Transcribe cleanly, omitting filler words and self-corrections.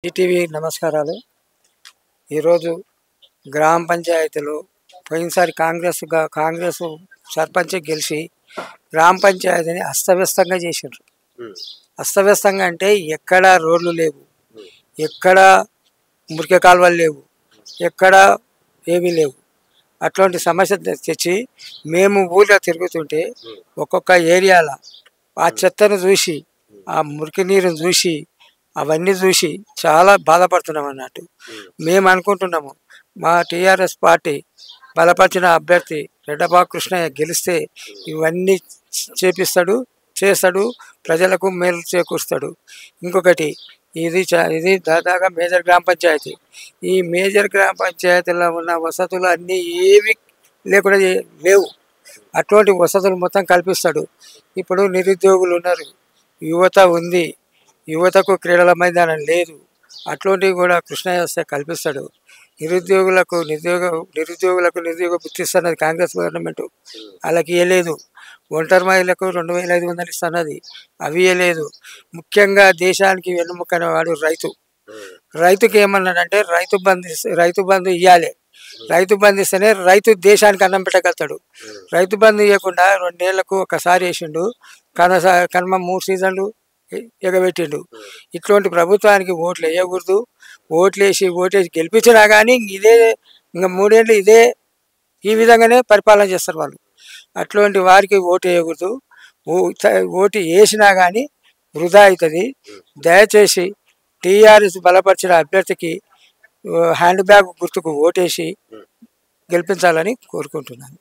ETV నమస్కారాలు. ఈరోజు గ్రామ పంచాయతీలో పోయినసారి కాంగ్రెస్ సర్పంచ్ గెలిచి గ్రామ పంచాయతీని అస్తవ్యస్తంగా చేసిండ్రు. అస్తవ్యస్తంగా అంటే ఎక్కడ రోడ్లు లేవు, ఎక్కడ మురికి కాలువలు లేవు, ఎక్కడ ఏమీ లేవు. అట్లాంటి సమస్య తెచ్చి మేము ఊళ్ళో తిరుగుతుంటే ఒక్కొక్క ఏరియాలో ఆ చెత్తను చూసి, ఆ మురికి నీరుని చూసి, అవన్నీ చూసి చాలా బాధపడుతున్నాం అన్నట్టు. మేము అనుకుంటున్నాము మా టీఆర్ఎస్ పార్టీ బలపరిచిన అభ్యర్థి రెడ్డపాక కృష్ణయ్య గెలిస్తే ఇవన్నీ చేస్తాడు, ప్రజలకు మేలు చేకూరుస్తాడు. ఇంకొకటి, ఇది దాదాగా మేజర్ గ్రామ పంచాయతీ. ఈ మేజర్ గ్రామ పంచాయతీలో ఉన్న వసతులు అన్నీ ఏవి లేకుండా లేవు. అటువంటి వసతులు మొత్తం కల్పిస్తాడు. ఇప్పుడు నిరుద్యోగులు ఉన్నారు, యువత ఉంది, యువతకు క్రీడల మైదానం లేదు, అట్లాంటివి కూడా కృష్ణయ్య వస్తే కల్పిస్తాడు. నిరుద్యోగులకు నిరుద్యోగ వృత్తి ఇస్తున్నది కాంగ్రెస్ గవర్నమెంట్, వాళ్ళకి ఇవ్వలేదు. ఒంటరి మహిళలకు 2500 ఇస్తున్నది, అవి ఇవ్వలేదు. ముఖ్యంగా దేశానికి వెన్నుముక్కన వాడు రైతుకి ఏమన్నాడంటే రైతు బంధు ఇవ్వాలి. రైతు బంధు ఇస్తేనే రైతు దేశానికి అన్నం పెట్టగలుగుతాడు. రైతు బంధు ఇవ్వకుండా 2 ఏళ్లకు ఒకసారి వేసిండు, కనుమ 3 సీజన్లు ఎగబెట్టిండు. ఇట్లాంటి ప్రభుత్వానికి ఓట్లు వేయకూడదు. ఓట్లేసి గెలిపించినా కానీ ఇంకా 3 ఏళ్ళు ఈ విధంగానే పరిపాలన చేస్తారు వాళ్ళు. అట్లాంటి వారికి ఓటు వేయకూడదు. ఓటు వేసినా కానీ వృధా అవుతుంది. దయచేసి టీఆర్ఎస్ బలపరిచిన అభ్యర్థికి హ్యాండ్ బ్యాగ్ గుర్తుకు ఓటేసి గెలిపించాలని కోరుకుంటున్నాను.